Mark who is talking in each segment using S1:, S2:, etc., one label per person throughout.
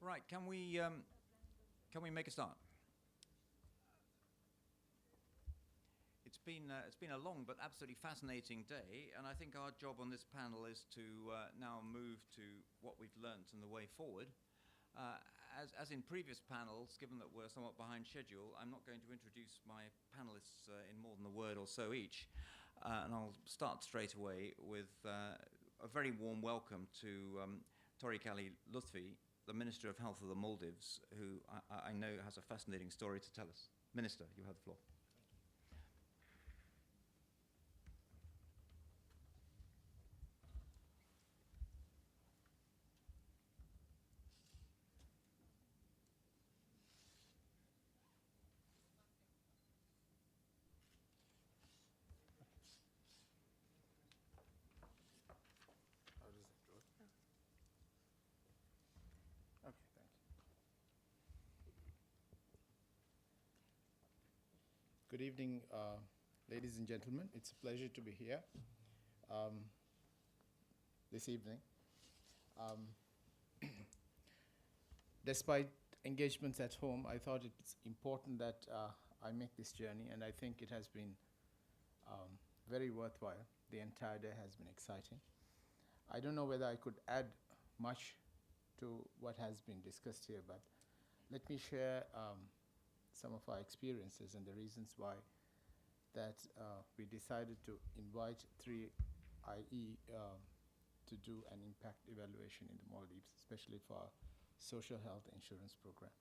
S1: Right, can we make a start? It's been a long but absolutely fascinating day, and I think our job on this panel is to now move to what we've learnt and the way forward. As in previous panels, given that we're somewhat behind schedule, I'm not going to introduce my panelists in more than a word or so each, and I'll start straight away with a very warm welcome to Thoriq Ali Luthfi, the Minister of Health of the Maldives, who I know has a fascinating story to tell us. Minister, you have the floor.
S2: Okay, thank you. Good evening, ladies and gentlemen. It's a pleasure to be here this evening. Despite engagements at home, I thought it's important that I make this journey, and I think it has been very worthwhile. The entire day has been exciting. I don't know whether I could add much to what has been discussed here, but let me share some of our experiences and the reasons why that we decided to invite 3IE to do an impact evaluation in the Maldives, especially for our social health insurance program.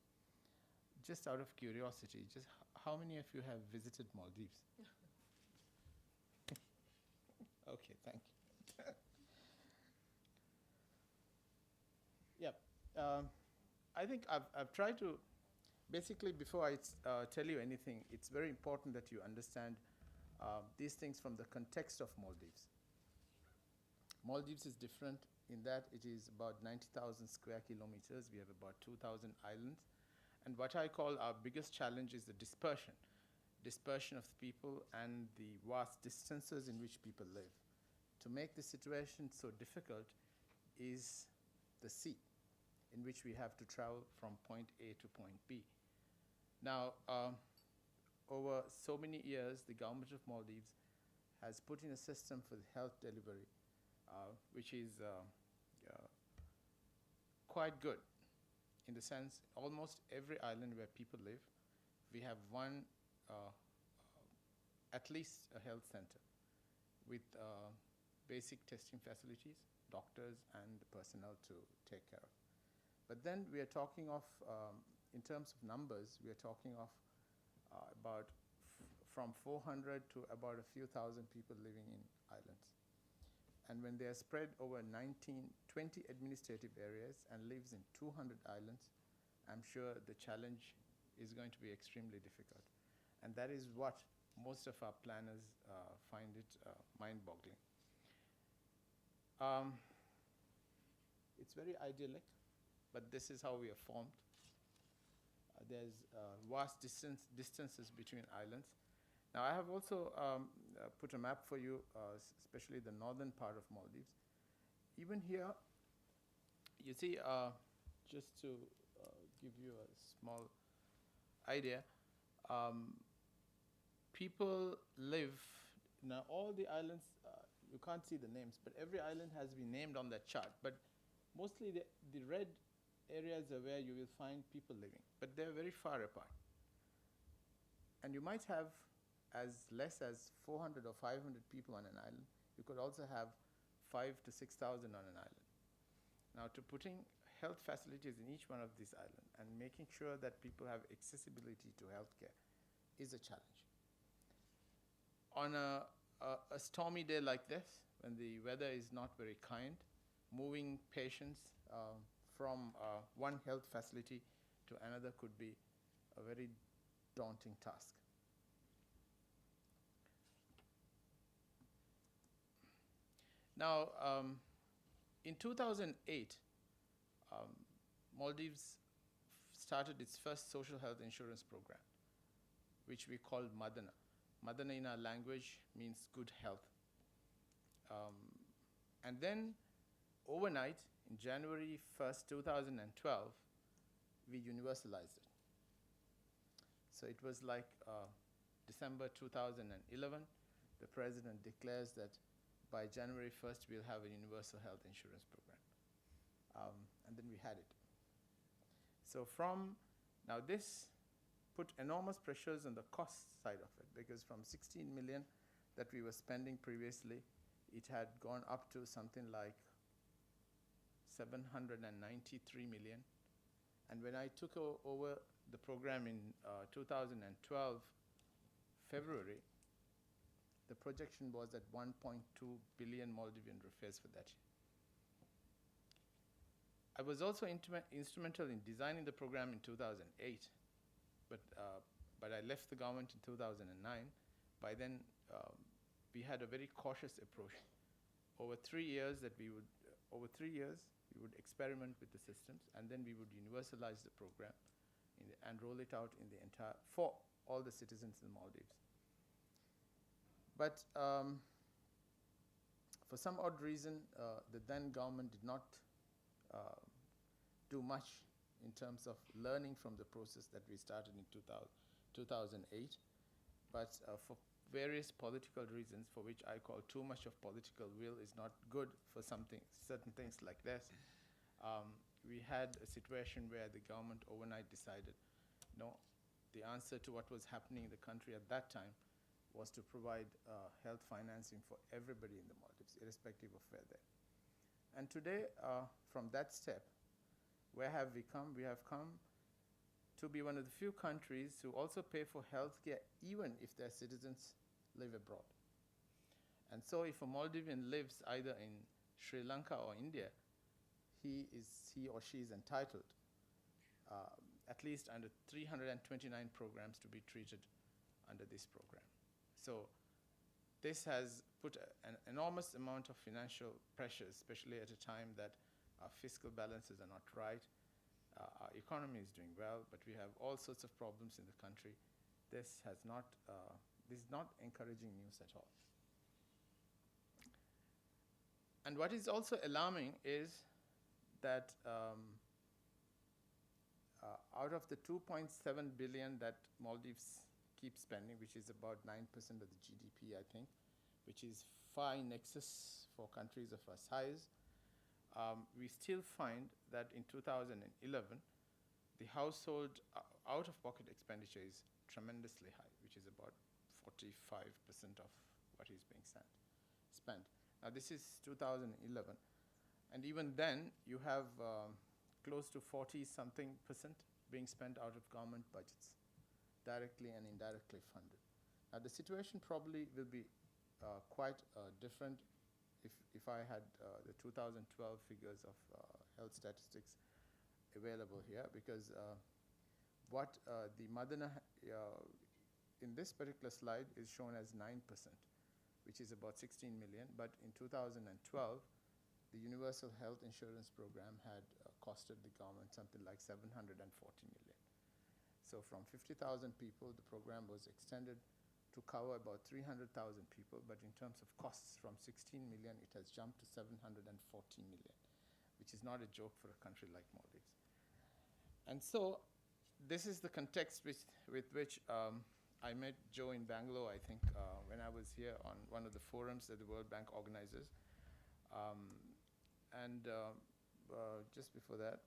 S2: Just out of curiosity, just how many of you have visited Maldives? Okay, thank you. Yeah, I think I've tried to, basically before I tell you anything, it's very important that you understand these things from the context of Maldives. Maldives is different in that it is about 90,000 square kilometers. We have about 2,000 islands. And what I call our biggest challenge is the dispersion of people and the vast distances in which people live. To make the situation so difficult is the sea, in which we have to travel from point A to point B. Now, over so many years, the government of Maldives has put in a system for the health delivery, which is quite good, in the sense almost every island where people live, we have one, at least a health center with basic testing facilities, doctors, and the personnel to take care of. But then we are talking of, in terms of numbers, we are talking of about from 400 to about a few thousand people living in islands. And when they are spread over 20 administrative areas and lives in 200 islands, I'm sure the challenge is going to be extremely difficult. And that is what most of our planners find it mind-boggling. It's very idyllic, but this is how we are formed. There's vast distances between islands. Now, I have also put a map for you, especially the northern part of Maldives. Even here, you see, just to give you a small idea, people live, now all the islands, you can't see the names, but every island has been named on that chart. But mostly the red areas are where you will find people living, but they're very far apart. And you might have as less as 400 or 500 people on an island. You could also have 5,000 to 6,000 on an island. Now, to putting health facilities in each one of these islands and making sure that people have accessibility to healthcare is a challenge. On a stormy day like this, when the weather is not very kind, moving patients from one health facility to another could be a very daunting task. Now, in 2008, Maldives started its first social health insurance program, which we called Madana. Madana in our language means good health. And then overnight, in January 1st, 2012, we universalized it. So it was like December 2011, the president declares that by January 1st, we'll have a universal health insurance program. And then we had it. So now this put enormous pressures on the cost side of it, because from 16 million that we were spending previously, it had gone up to something like 793 million. And when I took over the program in 2012, February, the projection was at 1.2 billion Maldivian rupees for that year. I was also instrumental in designing the program in 2008, but I left the government in 2009. By then, we had a very cautious approach. Over 3 years, we would experiment with the systems, and then we would universalize the program and roll it out in the for all the citizens in the Maldives. But for some odd reason, the then government did not do much in terms of learning from the process that we started in 2008. But for various political reasons, for which I call too much of political will is not good for certain things like this, we had a situation where the government overnight decided, no, the answer to what was happening in the country at that time was to provide health financing for everybody in the Maldives, irrespective of where they're. And today, from that step, where have we come? We have come to be one of the few countries who also pay for healthcare even if their citizens live abroad. And so if a Maldivian lives either in Sri Lanka or India, he or she is entitled at least under 329 programs to be treated under this program. So this has put an enormous amount of financial pressure, especially at a time that our fiscal balances are not right. Our economy is doing well, but we have all sorts of problems in the country. This is not encouraging news at all. And what is also alarming is that out of the 2.7 billion that Maldives keeps spending, which is about 9% of the GDP, I think, which is far in excess for countries of our size, we still find that in 2011, the household out-of-pocket expenditure is tremendously high, which is about 45% of what is being spent. Now, this is 2011. And even then, you have close to 40-something% being spent out of government budgets, directly and indirectly funded. Now, the situation probably will be quite different if I had the 2012 figures of health statistics available here, because what the Madana in this particular slide is shown as 9%, which is about 16 million. But in 2012, the Universal Health Insurance Program had costed the government something like 740 million. So from 50,000 people, the program was extended to cover about 300,000 people, but in terms of costs, from 16 million, it has jumped to 740 million, which is not a joke for a country like Maldives. And so this is the context with which I met Joe in Bangalore, I think, when I was here on one of the forums that the World Bank organizes. Just before that,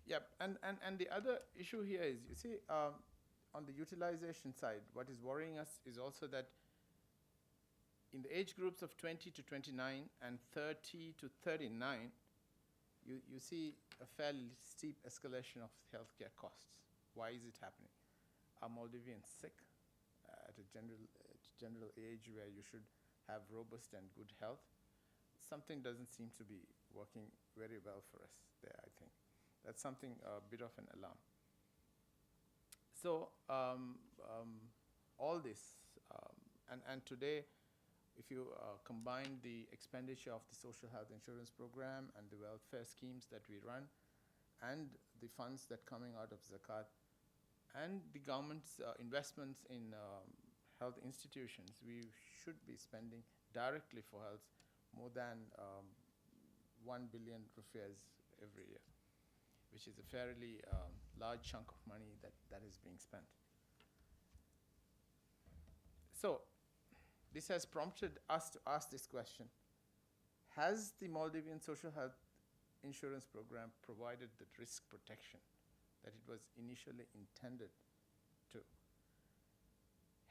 S2: Yep, and the other issue here is, you see, on the utilization side, what is worrying us is also that in the age groups of 20 to 29 and 30 to 39, you see a fairly steep escalation of healthcare costs. Why is it happening? Are Maldivians sick at a general age where you should have robust and good health? Something doesn't seem to be working very well for us there, I think. That's something, a bit of an alarm. So all this, and today, if you combine the expenditure of the social health insurance program and the welfare schemes that we run, and the funds that coming out of Zakat, and the government's investments in health institutions, we should be spending directly for health more than 1 billion rupees every year, which is a fairly large chunk of money that is being spent. So this has prompted us to ask this question: has the Maldivian social health insurance program provided the risk protection that it was initially intended to?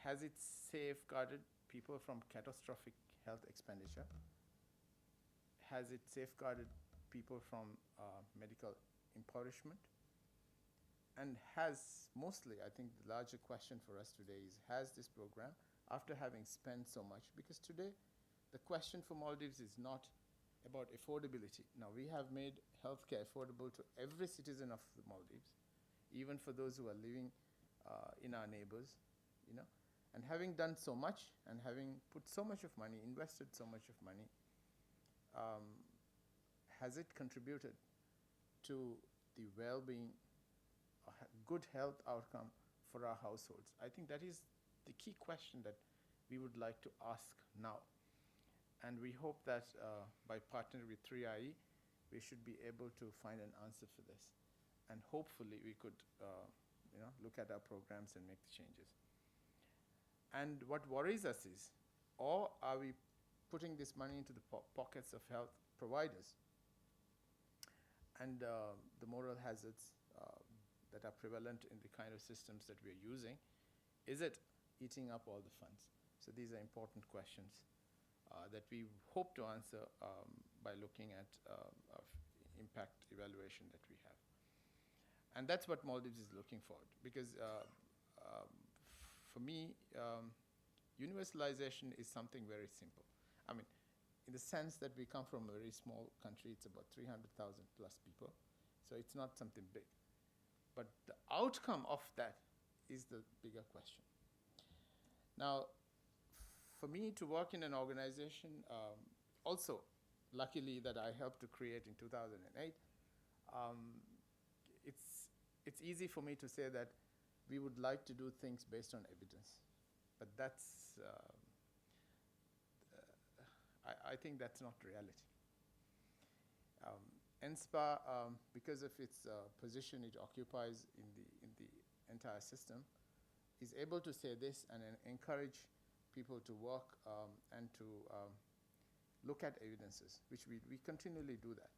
S2: Has it safeguarded people from catastrophic health expenditure? Has it safeguarded people from medical impoverishment? And mostly, I think the larger question for us today is, has this program, after having spent so much, because today the question for Maldives is not about affordability. Now, we have made healthcare affordable to every citizen of the Maldives, even for those who are living in our neighbors, you know. And having done so much, and having put so much of money, invested so much of money, has it contributed to the well-being, good health outcome for our households? I think that is the key question that we would like to ask now. And we hope that by partnering with 3IE, we should be able to find an answer for this. And hopefully we could look at our programs and make the changes. And what worries us is, or are we putting this money into the pockets of health providers? And the moral hazards that are prevalent in the kind of systems that we're using, is it eating up all the funds? So these are important questions that we hope to answer by looking at impact evaluation that we have. And that's what Maldives is looking for, because for me, universalization is something very simple. I mean, in the sense that we come from a very small country, it's about 300,000 plus people, so it's not something big. But the outcome of that is the bigger question. Now, for me to work in an organization, also luckily that I helped to create in 2008, it's easy for me to say that we would like to do things based on evidence. But that's, I think that's not reality. NSPA, because of its position it occupies in the entire system, is able to say this and encourage people to work and to look at evidences, which we continually do that.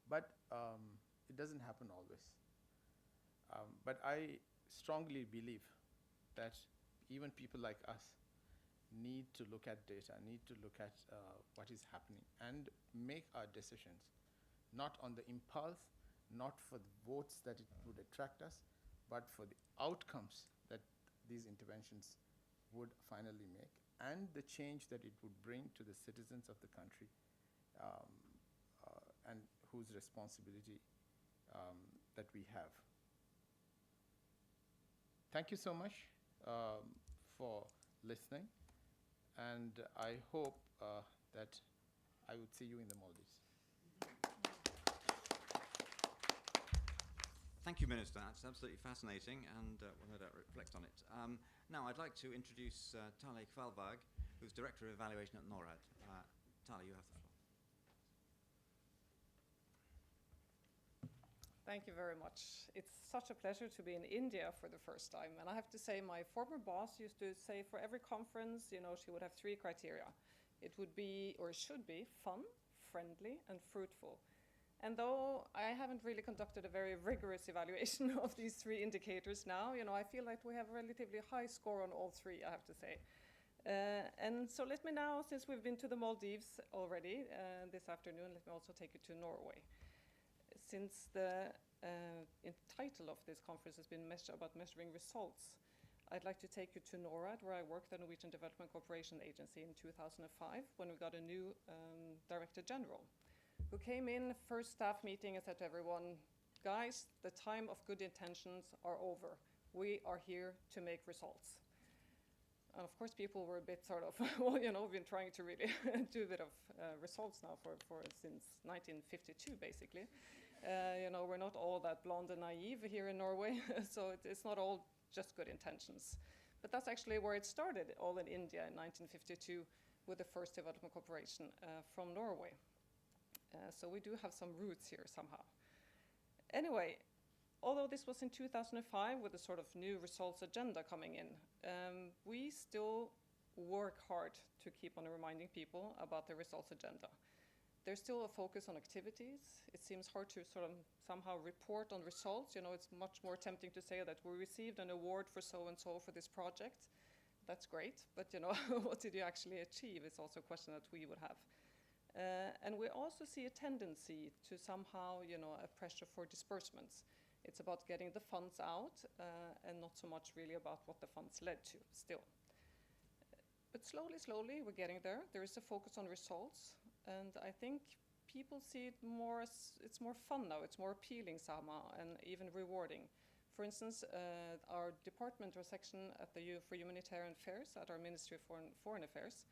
S2: But it doesn't happen always. But I strongly believe that even people like us need to look at data, need to look at what is happening and make our decisions, not on the impulse, not for the votes that it would attract us, but for the outcomes that these interventions would finally make and the change that it would bring to the citizens of the country and whose responsibility that we have. Thank you so much for listening, and I hope that I would see you in the Maldives.
S1: Thank you, Minister. That's absolutely fascinating, and we'll no doubt reflect on it. Now, I'd like to introduce Thoriq Kvalvaag, who's Director of Evaluation at NORAD. Thoriq, you have the floor.
S3: Thank you very much. It's such a pleasure to be in India for the first time. And I have to say, my former boss used to say for every conference, you know, she would have 3 criteria. It would be, or should be, fun, friendly, and fruitful. And though I haven't really conducted a very rigorous evaluation of these 3 indicators now, you know, I feel like we have a relatively high score on all 3, I have to say. And so let me now, since we've been to the Maldives already this afternoon, let me also take you to Norway. Since the title of this conference has been about measuring results, I'd like to take you to NORAD, where I worked at the Norwegian Development Cooperation Agency in 2005, when we got a new Director General, who came in, first staff meeting, and said to everyone, guys, the time of good intentions are over. We are here to make results. And of course, people were a bit sort of, well, you know, we've been trying to really do a bit of results now since 1952, basically. You know, we're not all that blonde and naive here in Norway, so it's not all just good intentions. But that's actually where it started, all in India in 1952, with the first development cooperation from Norway. So we do have some roots here somehow. Anyway, although this was in 2005 with a sort of new results agenda coming in, we still work hard to keep on reminding people about the results agenda. There's still a focus on activities. It seems hard to sort of somehow report on results. You know, it's much more tempting to say that we received an award for so-and-so for this project. That's great, but you know, what did you actually achieve is also a question that we would have. And we also see a tendency to somehow, you know, a pressure for disbursements. It's about getting the funds out and not so much really about what the funds led to still. But slowly, we're getting there. There is a focus on results, and I think people see it more as, it's more fun now, it's more appealing somehow, and even rewarding. For instance, our department or section at the for Humanitarian Affairs at our Ministry of Foreign Affairs,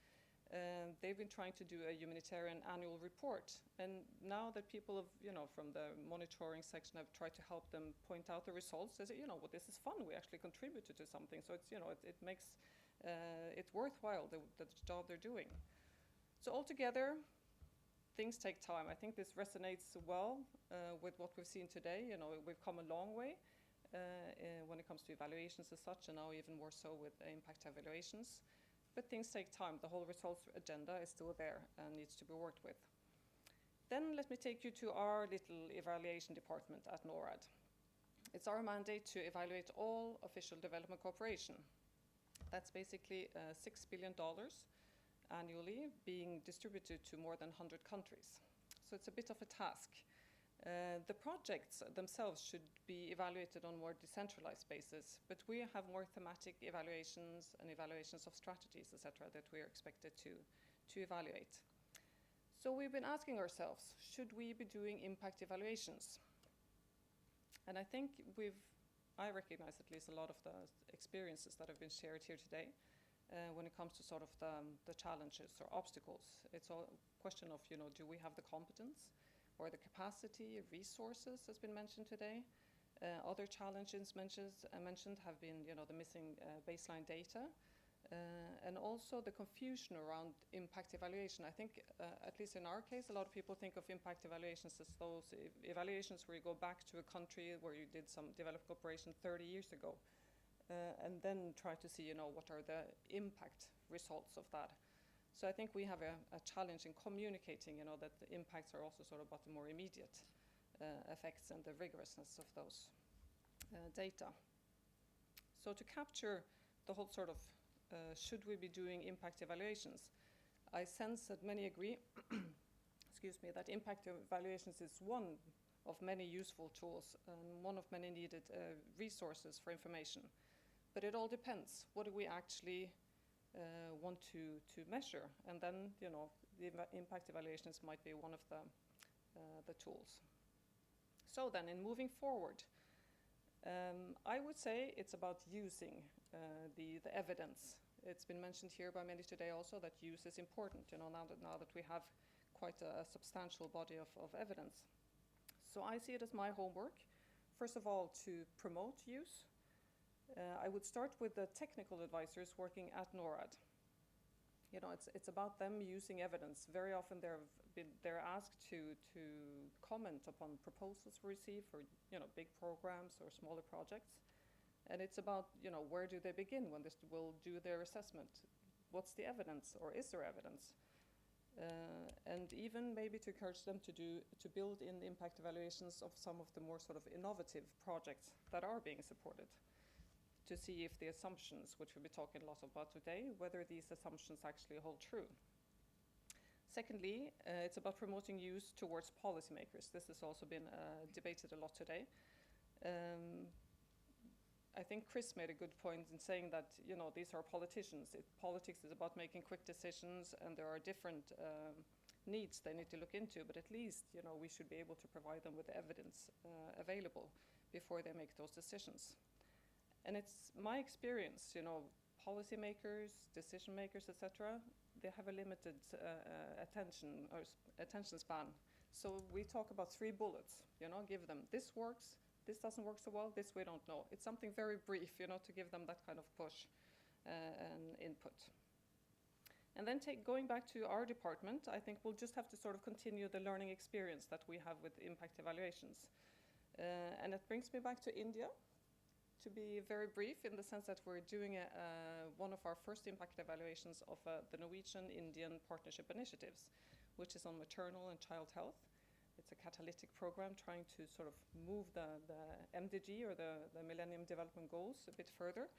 S3: they've been trying to do a humanitarian annual report. And now that people have, you know, from the monitoring section have tried to help them point out the results, they say, you know, well, this is fun, we actually contributed to something. So it's, you know, it makes it worthwhile, the job they're doing. So altogether, things take time. I think this resonates well with what we've seen today. You know, we've come a long way when it comes to evaluations as such, and now even more so with impact evaluations. But things take time. The whole results agenda is still there and needs to be worked with. Then let me take you to our little evaluation department at NORAD. It's our mandate to evaluate all official development cooperation. That's basically $6 billion annually being distributed to more than 100 countries. So it's a bit of a task. The projects themselves should be evaluated on more decentralized basis, but we have more thematic evaluations and evaluations of strategies, etc., that we are expected to evaluate. So we've been asking ourselves, should we be doing impact evaluations? And I think I recognize at least a lot of the experiences that have been shared here today when it comes to sort of the challenges or obstacles. It's a question of, you know, do we have the competence or the capacity, resources has been mentioned today. Other challenges mentioned have been, you know, the missing baseline data and also the confusion around impact evaluation. I think, at least in our case, a lot of people think of impact evaluations as those evaluations where you go back to a country where you did some development cooperation 30 years ago, and then try to see, you know, what are the impact results of that. So I think we have a challenge in communicating, you know, that the impacts are also sort of about the more immediate effects and the rigorousness of those data. So to capture the whole sort of should we be doing impact evaluations, I sense that many agree excuse me, that impact evaluations is one of many useful tools and one of many needed resources for information. But it all depends. What do we actually want to measure? And then, you know, the impact evaluations might be one of the tools. So then, in moving forward, I would say it's about using the evidence. It's been mentioned here by many today also that use is important, you know, now that we have quite a substantial body of evidence. So I see it as my homework, first of all, to promote use. I would start with the technical advisors working at NORAD. You know, it's about them using evidence. Very often they're asked to comment upon proposals we receive for, you know, big programs or smaller projects. And it's about, you know, where do they begin when they will do their assessment? What's the evidence, or is there evidence? And even maybe to encourage them to build in the impact evaluations of some of the more sort of innovative projects that are being supported, to see if the assumptions, which we'll be talking a lot about today, whether these assumptions actually hold true. Secondly, it's about promoting use towards policymakers. This has also been debated a lot today. I think Chris made a good point in saying that, you know, these are politicians. Politics is about making quick decisions, and there are different needs they need to look into, but at least, you know, we should be able to provide them with the evidence available before they make those decisions. And it's my experience, you know, policymakers, decision makers, etc., they have a limited attention span. So we talk about 3 bullets, you know, give them this works, this doesn't work so well, this we don't know. It's something very brief, you know, to give them that kind of push. and input. And then going back to our department, I think we'll just have to sort of continue the learning experience that we have with impact evaluations. And it brings me back to India, to be very brief, in the sense that we're doing one of our first impact evaluations of the Norwegian-Indian Partnership Initiatives, which is on maternal and child health. It's a catalytic program trying to sort of move the MDG, or the Millennium Development Goals, a bit further.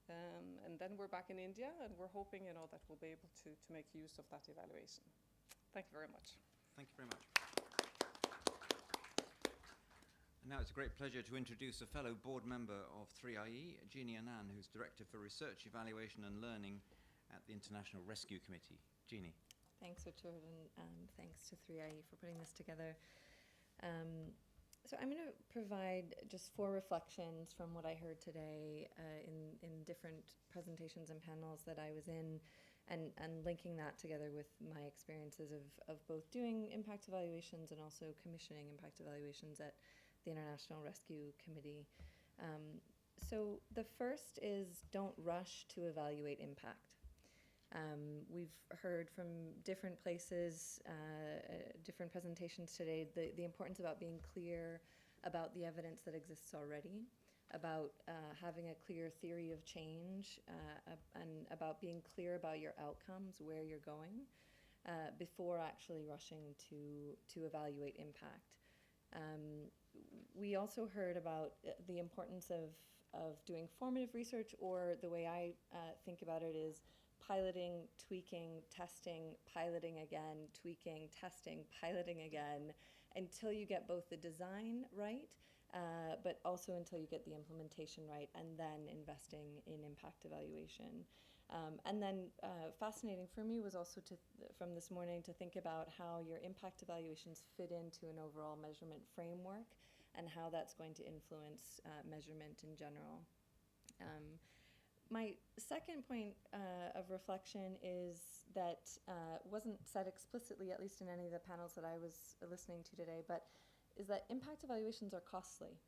S3: And then we're back in India, and we're hoping, that we'll be able to make use of that evaluation. Thank you very much.
S1: Thank you very much. And now it's a great pleasure to introduce a fellow board member of 3IE, Jeannie Annan, who's Director for Research, Evaluation and Learning at the International Rescue Committee. Jeannie.
S4: Thanks, Richard, and thanks to 3IE for putting this together. So I'm going to provide just 4 reflections from what I heard today in different presentations and panels that I was in, and linking that together with my experiences of both doing impact evaluations and also commissioning impact evaluations at the International Rescue Committee. So the first is, don't rush to evaluate impact. We've heard from different places, different presentations today, the importance about being clear about the evidence that exists already, about having a clear theory of change, and about being clear about your outcomes, where you're going, before actually rushing to evaluate impact. We also heard about the importance of doing formative research, or the way I think about it is piloting, tweaking, testing, piloting again, tweaking, testing, piloting again, until you get both the design right, but also until you get the implementation right, and then investing in impact evaluation. And then fascinating for me was also from this morning to think about how your impact evaluations fit into an overall measurement framework, and how that's going to influence measurement in general. My second point of reflection is that wasn't said explicitly, at least in any of the panels that I was listening to today, but is that impact evaluations are costly.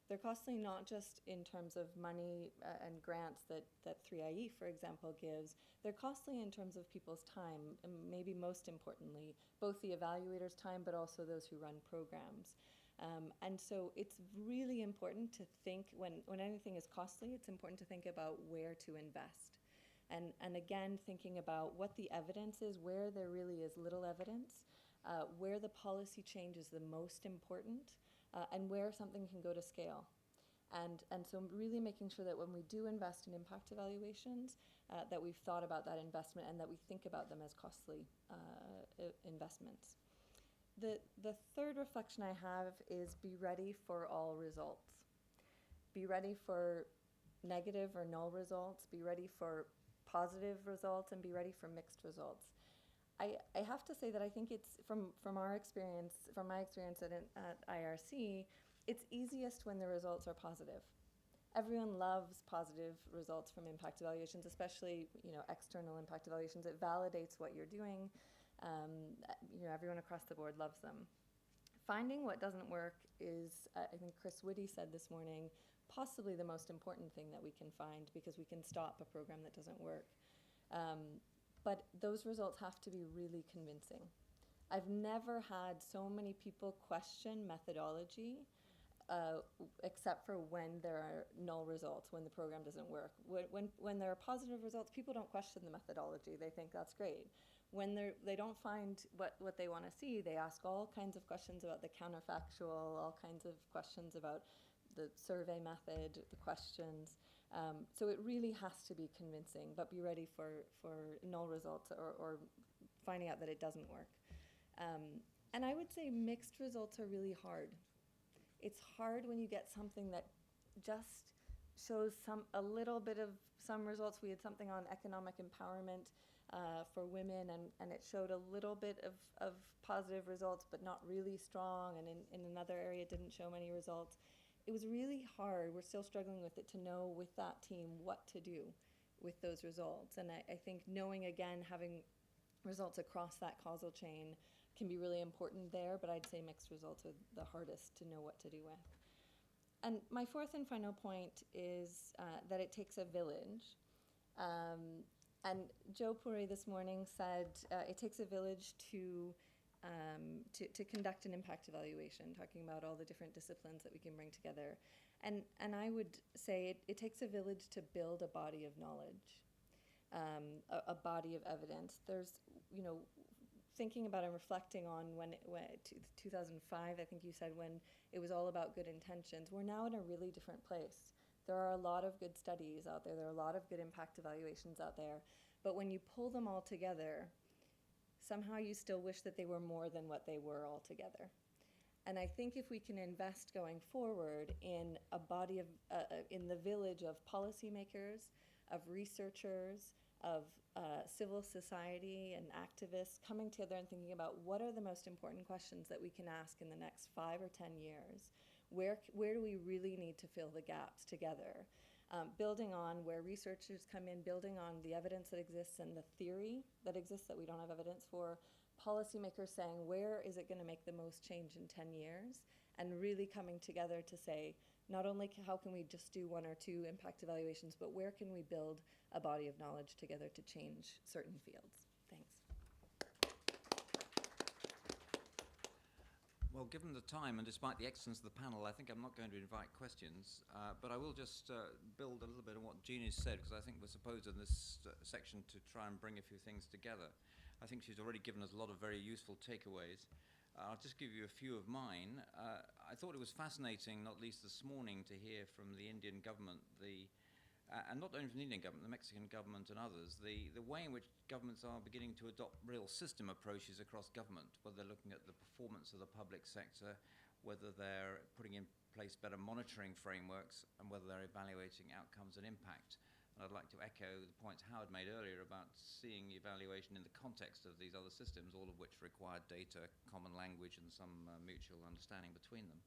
S4: They're costly not just in terms of money and grants that 3IE, for example, gives. They're costly in terms of people's time, and maybe most importantly, both the evaluators' time, but also those who run programs. And so it's really important to think, when anything is costly, it's important to think about where to invest. And again, thinking about what the evidence is, where there really is little evidence, where the policy change is the most important, and where something can go to scale. And so really making sure that when we do invest in impact evaluations, that we've thought about that investment, and that we think about them as costly investments. The third reflection I have is, be ready for all results. Be ready for negative or null results, be ready for positive results, and be ready for mixed results. I have to say that I think it's, from our experience, from my experience at IRC, it's easiest when the results are positive. Everyone loves positive results from impact evaluations, especially external impact evaluations. It validates what you're doing. Everyone across the board loves them. Finding what doesn't work is, I think Chris Whitty said this morning, possibly the most important thing that we can find, because we can stop a program that doesn't work. But those results have to be really convincing. I've never had so many people question methodology, except for when there are null results, when the program doesn't work. When there are positive results, people don't question the methodology. They think that's great. When they don't find what they want to see, they ask all kinds of questions about the counterfactual, all kinds of questions about the survey method, the questions. So it really has to be convincing, but be ready for null results, or finding out that it doesn't work. And I would say mixed results are really hard. It's hard when you get something that just shows a little bit of some results. We had something on economic empowerment for women, and it showed a little bit of positive results, but not really strong, and in another area it didn't show many results. It was really hard, we're still struggling with it, to know with that team what to do with those results. And I think knowing, again, having results across that causal chain can be really important there, but I'd say mixed results are the hardest to know what to do with. And my fourth and final point is that it takes a village. And Joe Puri this morning said it takes a village to conduct an impact evaluation, talking about all the different disciplines that we can bring together. And I would say it takes a village to build a body of knowledge, a body of evidence. There's, thinking about and reflecting on when 2005, I think you said, when it was all about good intentions. We're now in a really different place. There are a lot of good studies out there. There are a lot of good impact evaluations out there. But when you pull them all together, somehow you still wish that they were more than what they were altogether. And I think if we can invest going forward in a body of, in the village of policymakers, of researchers, of civil society and activists coming together and thinking about what are the most important questions that we can ask in the next 5 or 10 years. Where do we really need to fill the gaps together? Building on where researchers come in, building on the evidence that exists and the theory that exists that we don't have evidence for, policymakers saying where is it going to make the most change in 10 years, and really coming together to say not only how can we just do 1 or 2 impact evaluations, but where can we build a body of knowledge together to change certain fields. Thanks.
S1: Well, given the time and despite the excellence of the panel, I think I'm not going to invite questions, but I will just build a little bit on what Jeannie said, because I think we're supposed in this section to try and bring a few things together. I think she's already given us a lot of very useful takeaways. I'll just give you a few of mine. I thought it was fascinating, not least this morning, to hear from the Indian government, and not only from the Indian government, the Mexican government and others, the way in which governments are beginning to adopt real system approaches across government, whether they're looking at the performance of the public sector, whether they're putting in place better monitoring frameworks, and whether they're evaluating outcomes and impact. And I'd like to echo the points Howard made earlier about seeing evaluation in the context of these other systems, all of which require data, common language, and some mutual understanding between them.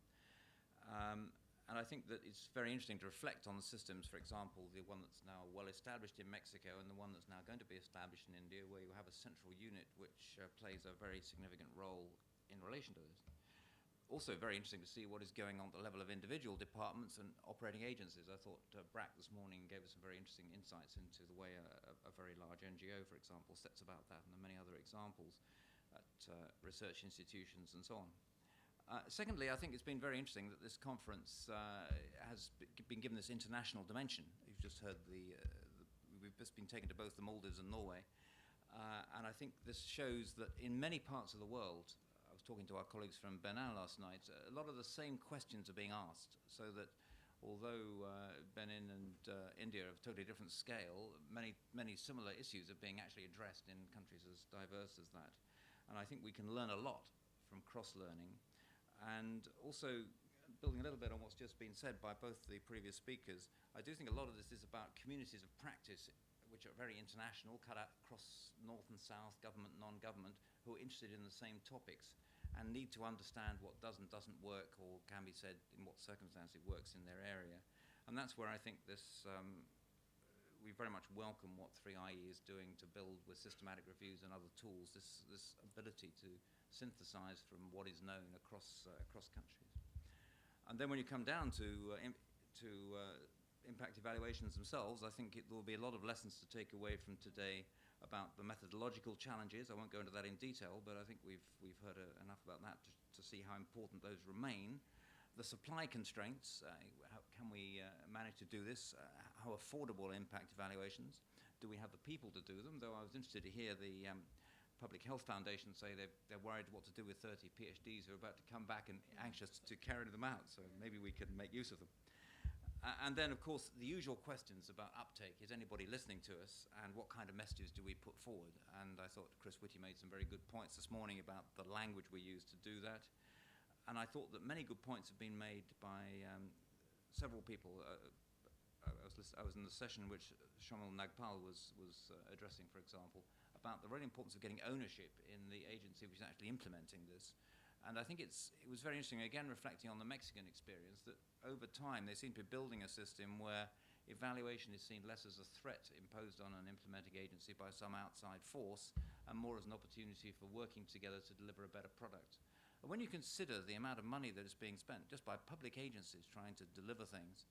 S1: And I think that it's very interesting to reflect on the systems, for example, the one that's now well established in Mexico and the one that's now going to be established in India, where you have a central unit which plays a very significant role in relation to this. Also very interesting to see what is going on at the level of individual departments and operating agencies. I thought Brack this morning gave us some very interesting insights into the way a very large NGO, for example, sets about that, and there are many other examples at research institutions and so on. Secondly, I think it's been very interesting that this conference has been given this international dimension. You've just heard we've just been taken to both the Maldives and Norway. And I think this shows that in many parts of the world, I was talking to our colleagues from Benin last night, a lot of the same questions are being asked, so that although Benin and India are of a totally different scale, many similar issues are being actually addressed in countries as diverse as that. And I think we can learn a lot from cross-learning. And also, building a little bit on what's just been said by both the previous speakers, I do think a lot of this is about communities of practice which are very international, cut out across north and south, government, non-government, who are interested in the same topics and need to understand what does and doesn't work, or can be said in what circumstance it works in their area. And that's where I think this, we very much welcome what 3IE is doing to build with systematic reviews and other tools, this ability to synthesize from what is known across countries. And then when you come down to impact evaluations themselves, I think there will be a lot of lessons to take away from today about the methodological challenges. I won't go into that in detail, but I think we've heard enough about that to see how important those remain. The supply constraints, how can we manage to do this? How affordable are impact evaluations? Do we have the people to do them? Though I was interested to hear the Public Health Foundation say they're worried what to do with 30 PhDs who are about to come back and anxious to carry them out, so maybe we can make use of them. And then, of course, the usual questions about uptake. Is anybody listening to us, and what kind of messages do we put forward? And I thought Chris Whitty made some very good points this morning about the language we use to do that. And I thought that many good points have been made by several people. I was in the session which Shamal Nagpal was addressing, for example, about the real importance of getting ownership in the agency which is actually implementing this. And I think it was very interesting, again, reflecting on the Mexican experience, that over time they seem to be building a system where evaluation is seen less as a threat imposed on an implementing agency by some outside force, and more as an opportunity for working together to deliver a better product. And when you consider the amount of money that is being spent just by public agencies trying to deliver things,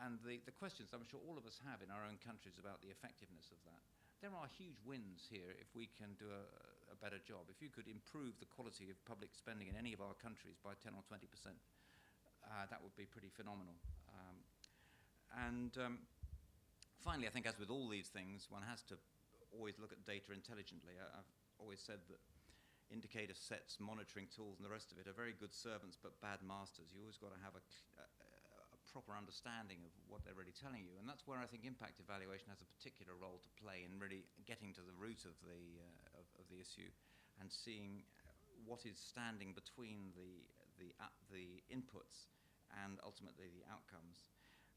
S1: and the questions I'm sure all of us have in our own countries about the effectiveness of that. There are huge wins here if we can do a better job. If you could improve the quality of public spending in any of our countries by 10 or 20%, that would be pretty phenomenal. Finally, I think as with all these things, one has to always look at data intelligently. I've always said that indicator sets, monitoring tools, and the rest of it are very good servants but bad masters. You always got to have a proper understanding of what they're really telling you, and that's where I think impact evaluation has a particular role to play in really getting to the root of the issue and seeing what is standing between the inputs and ultimately the outcomes.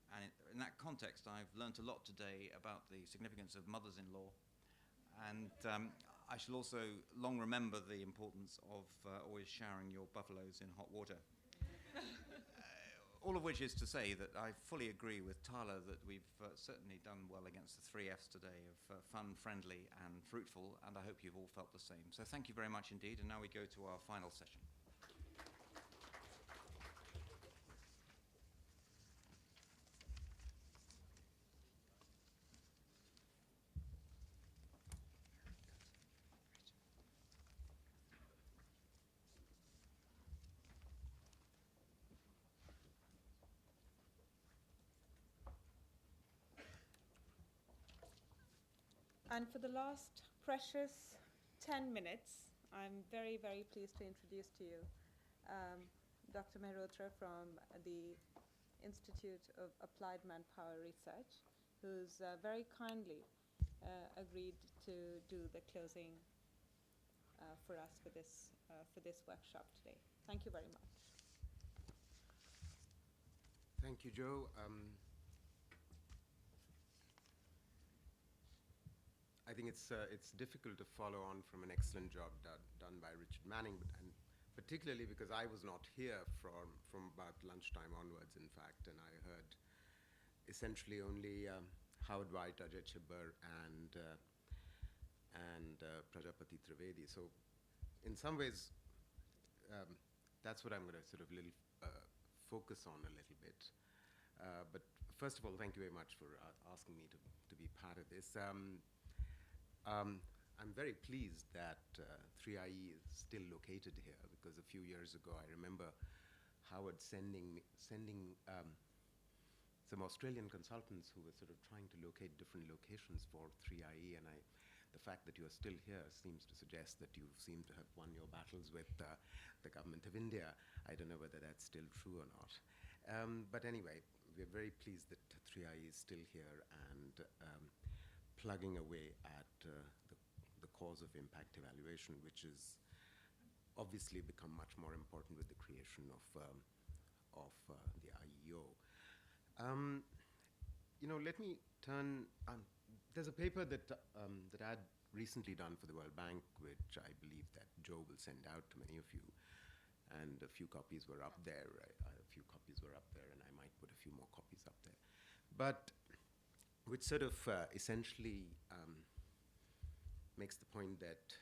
S1: And in that context, I've learnt a lot today about the significance of mothers-in-law, and I shall also long remember the importance of always showering your buffaloes in hot water. All of which is to say that I fully agree with Tyler that we've certainly done well against the 3 Fs today of fun, friendly, and fruitful, and I hope you've all felt the same. So thank you very much indeed, and now we go to our final session.
S5: And for the last precious 10 minutes, I'm very, very pleased to introduce to you Dr. Mehrotra from the Institute of Applied Manpower Research, who's very kindly agreed to do the closing for us for this workshop today. Thank you very much.
S6: Thank you, Jo. I think it's difficult to follow on from an excellent job done by Richard Manning, and particularly because I was not here from about lunchtime onwards, in fact, and I heard essentially only Howard White, Ajay Chibber, and Prajapati Trivedi. So in some ways, that's what I'm going to sort of focus on a little bit. But first of all, thank you very much for asking me to be part of this. I'm very pleased that 3IE is still located here, because a few years ago I remember Howard sending some Australian consultants who were sort of trying to locate different locations for 3IE, and the fact that you are still here seems to suggest that you seem to have won your battles with the government of India. I don't know whether that's still true or not. But anyway, we're very pleased that 3IE is still here and plugging away at the cause of impact evaluation, which is obviously become much more important with the creation of the IEO. Let me turn. There's a paper that I had recently done for the World Bank, which I believe that Jo will send out to many of you, and a few copies were up there. And I might put a few more copies up there. But which sort of essentially makes the point that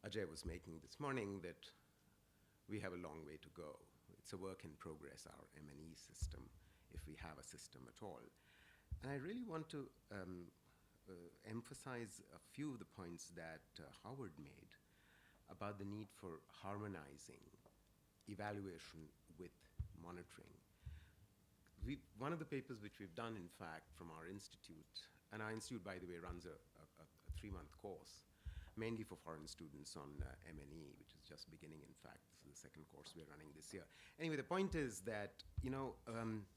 S6: Ajay was making this morning, that we have a long way to go. It's a work in progress, our M&E system, if we have a system at all. And I really want to emphasize a few of the points that Howard made about the need for harmonizing evaluation with monitoring. One of the papers which we've done, in fact, from our institute, and our institute, by the way, runs a 3-month course, mainly for foreign students on M&E, which is just beginning, in fact. This is the second course we're running this year. Anyway, the point is that,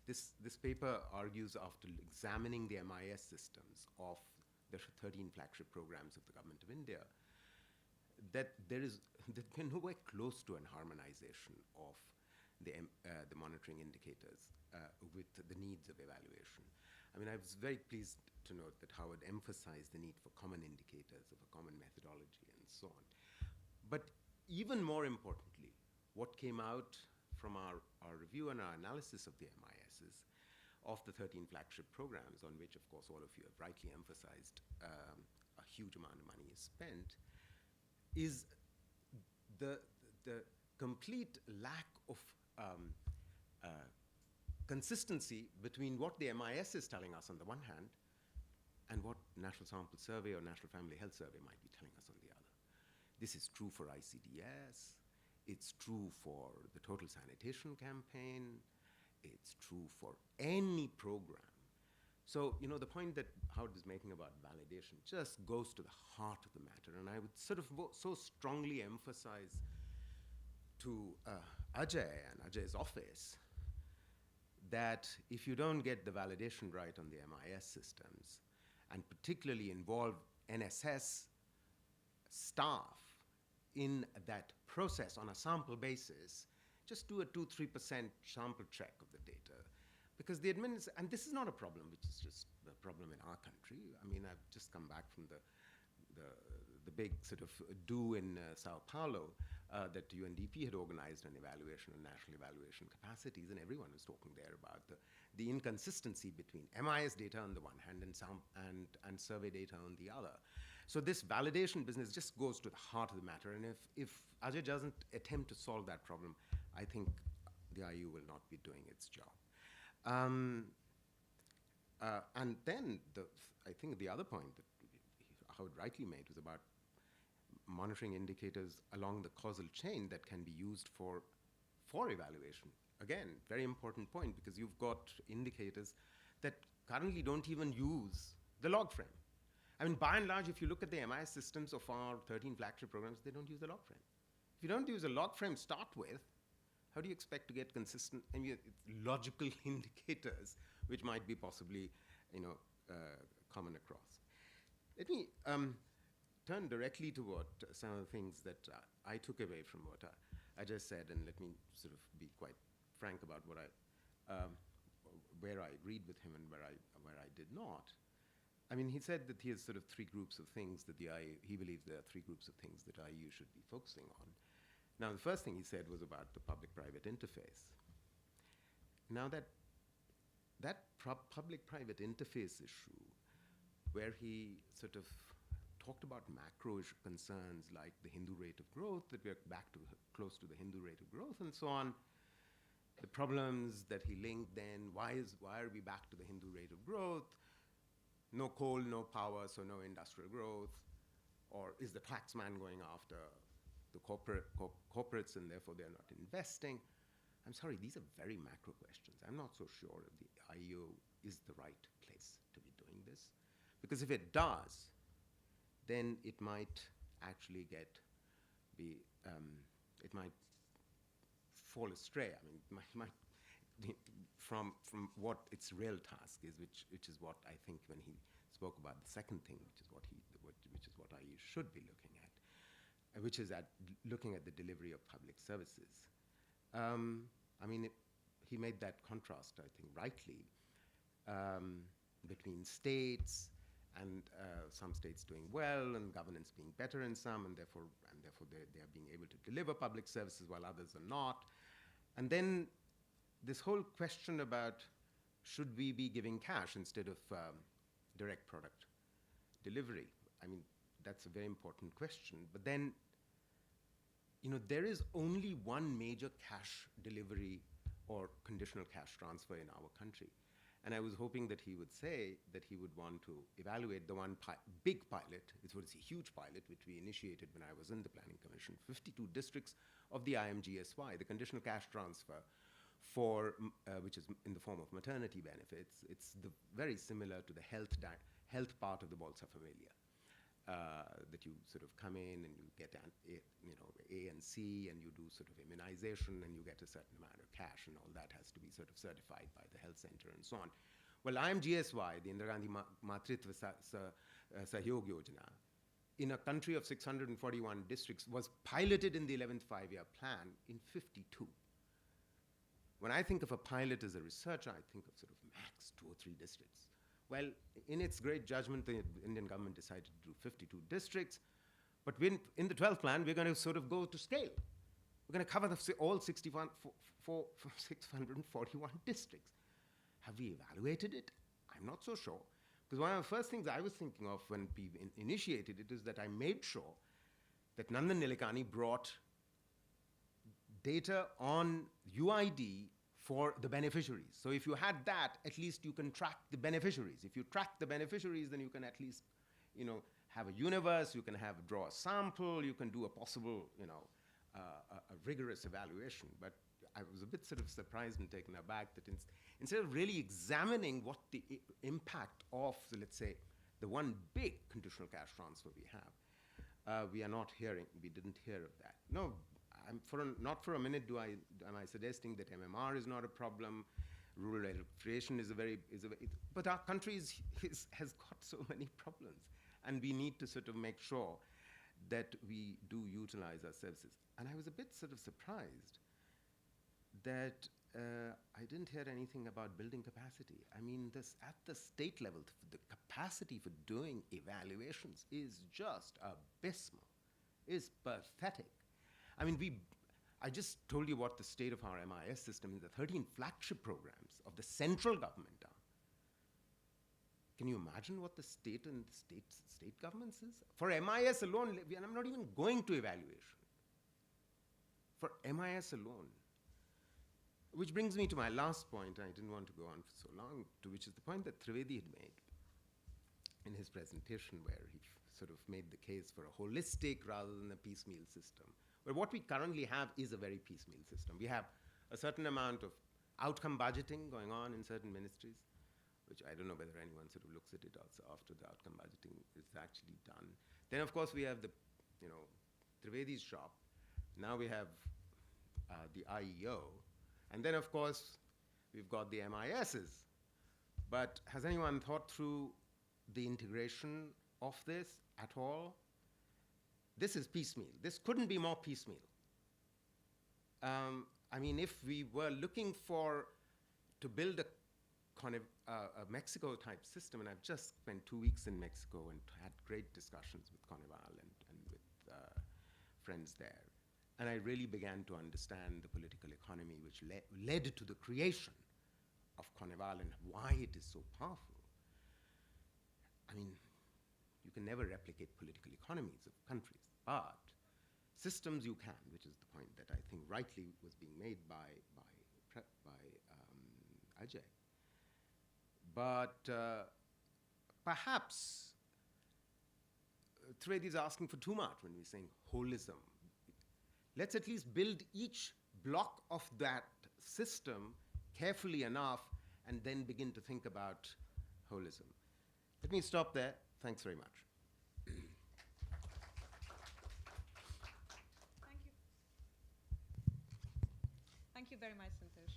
S6: this paper argues, after examining the MIS systems of the 13 flagship programs of the government of India, that we're nowhere close to an harmonization of the monitoring indicators with the needs of evaluation. I mean, I was very pleased to note that Howard emphasized the need for common indicators, of a common methodology, and so on. But even more importantly, what came out from our review and our analysis of the MISs of the 13 flagship programs, on which, of course, all of you have rightly emphasized a huge amount of money is spent, is the complete lack of consistency between what the MIS is telling us on the one hand and what National Sample Survey or National Family Health Survey might be telling us on the other. This is true for ICDS. It's true for the Total Sanitation Campaign. It's true for any program. So, you know, the point that Howard is making about validation just goes to the heart of the matter. And I would sort of so strongly emphasize to Ajay and Ajay's office that if you don't get the validation right on the MIS systems, and particularly involve NSS staff in that process on a sample basis, just do a 2-3% sample check of the data. Because the and this is not a problem which is just a problem in our country. I mean, I've just come back from the big sort of do in Sao Paulo that UNDP had organized, an evaluation on national evaluation capacities, and everyone was talking there about the inconsistency between MIS data on the one hand and survey data on the other. So this validation business just goes to the heart of the matter, and if Ajay doesn't attempt to solve that problem, I think the IU will not be doing its job. And then I think the other point that Howard rightly made was about monitoring indicators along the causal chain that can be used for evaluation. Again, very important point, because you've got indicators that currently don't even use the log frame. I mean, by and large, if you look at the MIS systems of our 13 flagship programs, they don't use the log frame. If you don't use a log frame to start with, how do you expect to get consistent, logical indicators which might be possibly, common across? Let me turn directly to what some of the things that I took away from what I just said, and let me sort of be quite frank about what where I agreed with him and where I did not. I mean, he said that he has sort of three groups of things that he believes there are three groups of things that IU should be focusing on. Now, the first thing he said was about the public-private interface. Now, that public-private interface issue, where he sort of talked about macro issue concerns like the Hindu rate of growth, that we're back to close to the Hindu rate of growth and so on, the problems that he linked then, why are we back to the Hindu rate of growth? No coal, no power, so no industrial growth. Or is the taxman going after the corporates and therefore they're not investing? I'm sorry, these are very macro questions. I'm not so sure if the IU is the right place to be doing this. Because if it does, then it might actually it might fall astray. I mean, it might from what its real task is, which is what I think when he spoke about the second thing, which is what IU should be looking at, which is looking at the delivery of public services. I mean, he made that contrast, I think, rightly, between states and some states doing well and governance being better in some, and therefore they are being able to deliver public services while others are not. And then this whole question about should we be giving cash instead of direct product delivery? I mean, that's a very important question. But then, there is only one major cash delivery or conditional cash transfer in our country. And I was hoping that he would say that he would want to evaluate the one big pilot. It was a huge pilot, which we initiated when I was in the Planning Commission, 52 districts of the IMGSY, the conditional cash transfer which is in the form of maternity benefits. It's very similar to the health part of the Bolsa Familia, that you sort of come in and you get A and C, and you do sort of immunization, and you get a certain amount of cash, and all that has to be sort of certified by the health center and so on. Well, IMGSY, the Indira Gandhi Matritva Sahyog Yojana, in a country of 641 districts, was piloted in the 11th five-year plan in 52. When I think of a pilot as a researcher, I think of sort of max 2 or 3 districts. Well, in its great judgment, the Indian government decided to do 52 districts. But in the 12th plan, we're going to sort of go to scale. We're going to cover all 641 districts. Have we evaluated it? I'm not so sure. Because one of the first things I was thinking of when we initiated it is that I made sure that Nandan Nilekani brought data on UID for the beneficiaries. So if you had that, at least you can track the beneficiaries. If you track the beneficiaries, then you can at least, have a universe, you can draw a sample, you can do a possible, a rigorous evaluation. But I was a bit sort of surprised and taken aback that instead of really examining what the impact of, let's say, the one big conditional cash transfer we have, we didn't hear of that. No, not for a minute am I suggesting that MMR is not a problem, rural electrification but our country has got so many problems, and we need to sort of make sure that we do utilize our services. And I was a bit sort of surprised that I didn't hear anything about building capacity. I mean, at the state level, the capacity for doing evaluations is just abysmal, is pathetic. I mean, I just told you what the state of our MIS system and the 13 flagship programs of the central government are. Can you imagine what the state and state governments is? For MIS alone, I'm not even going to evaluation. For MIS alone. Which brings me to my last point. I didn't want to go on for so long, which is the point that Trivedi had made in his presentation, where he sort of made the case for a holistic rather than a piecemeal system. But what we currently have is a very piecemeal system. We have a certain amount of outcome budgeting going on in certain ministries, which I don't know whether anyone sort of looks at it also after the outcome budgeting is actually done. Then, of course, we have the, Trivedi's shop. Now we have the IEO. And then, of course, we've got the MISs. But has anyone thought through the integration of this at all? This is piecemeal. This couldn't be more piecemeal. I mean, if we were looking to build a Mexico-type system, and I've just spent 2 weeks in Mexico and had great discussions with Carnival and with friends there. And I really began to understand the political economy which led to the creation of Carnival and why it is so powerful. I mean, you can never replicate political economies of countries, but systems you can, which is the point that I think rightly was being made by Ajay. But perhaps Trivedi is asking for too much when we're saying holism. Let's at least build each block of that system carefully enough and then begin to think about holism. Let me stop there. Thanks very much.
S5: Thank you. Thank you very much, Santhosh.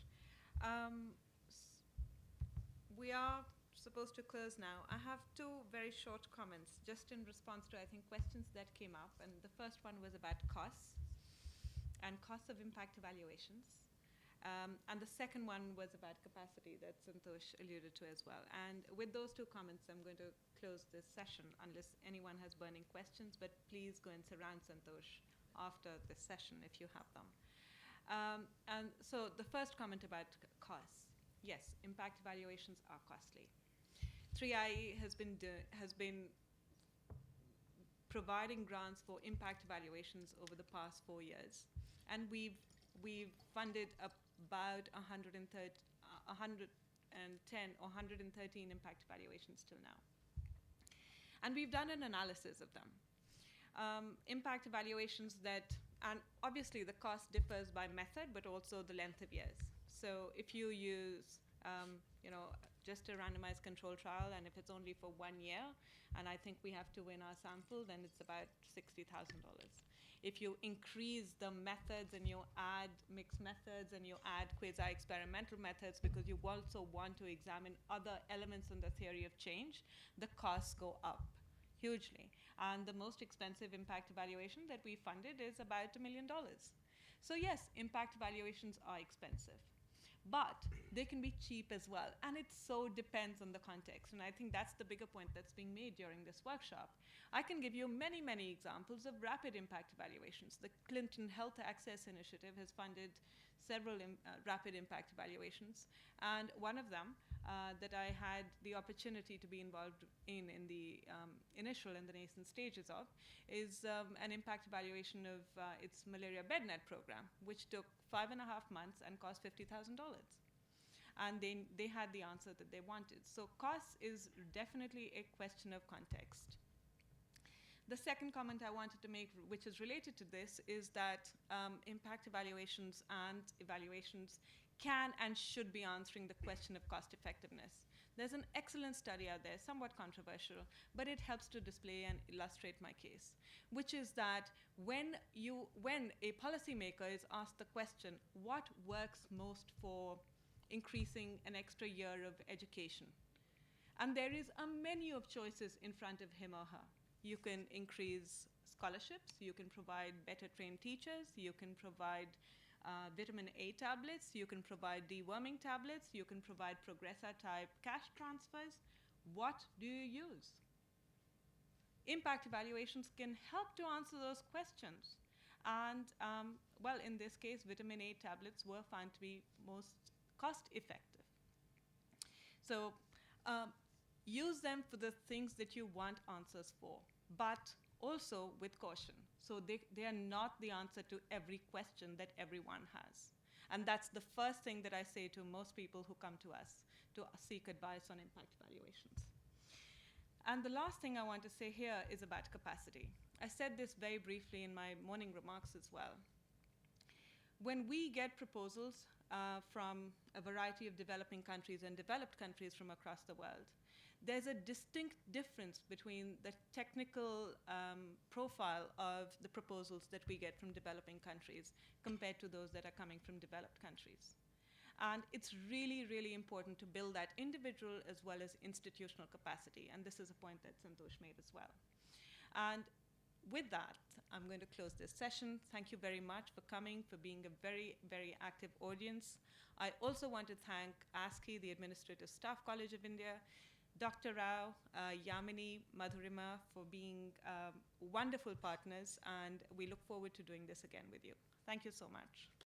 S5: We are supposed to close now. I have two very short comments just in response to, I think, questions that came up. And the first one was about costs and costs of impact evaluations. And the second one was about capacity that Santhosh alluded to as well. And with those two comments, I'm going to close this session unless anyone has burning questions, but please go and surround Santhosh after this session if you have them. And so the first comment about costs. Yes, impact evaluations are costly. 3IE has been providing grants for impact evaluations over the past 4 years. And we've funded about 110 or 113 impact evaluations till now. And we've done an analysis of them. Impact evaluations and obviously the cost differs by method, but also the length of years. So if you use, just a randomized control trial, and if it's only for 1 year, and I think we have to win our sample, then it's about $60,000. If you increase the methods and you add mixed methods and you add quasi-experimental methods because you also want to examine other elements in the theory of change, the costs go up hugely. And the most expensive impact evaluation that we funded is about $1 million. So yes, impact evaluations are expensive, but they can be cheap as well. And it so depends on the context. And I think that's the bigger point that's being made during this workshop. I can give you many, many examples of rapid impact evaluations. The Clinton Health Access Initiative has funded several rapid impact evaluations. And one of them that I had the opportunity to be involved in the initial and the nascent stages of is an impact evaluation of its malaria bed net program, which took 5.5 months and cost $50,000. And they had the answer that they wanted. So cost is definitely a question of context. The second comment I wanted to make, which is related to this, is that impact evaluations and evaluations can and should be answering the question of cost effectiveness. There's an excellent study out there, somewhat controversial, but it helps to display and illustrate my case, which is that when a policymaker is asked the question, what works most for increasing an extra year of education? And there is a menu of choices in front of him or her. You can increase scholarships, you can provide better trained teachers, you can provide vitamin A tablets, you can provide deworming tablets, you can provide Progressa type cash transfers. What do you use? Impact evaluations can help to answer those questions. And well, in this case, vitamin A tablets were found to be most cost effective. So use them for the things that you want answers for, but also with caution. So they are not the answer to every question that everyone has. And that's the first thing that I say to most people who come to us to seek advice on impact evaluations. And the last thing I want to say here is about capacity. I said this very briefly in my morning remarks as well. When we get proposals from a variety of developing countries and developed countries from across the world, there's a distinct difference between the technical profile of the proposals that we get from developing countries compared to those that are coming from developed countries. And it's really, really important to build that individual as well as institutional capacity. And this is a point that Santhosh made as well. And with that, I'm going to close this session. Thank you very much for coming, for being a very, very active audience. I also want to thank ASCI, the Administrative Staff College of India, Dr. Rao, Yamini, Madhurima for being wonderful partners, and we look forward to doing this again with you. Thank you so much.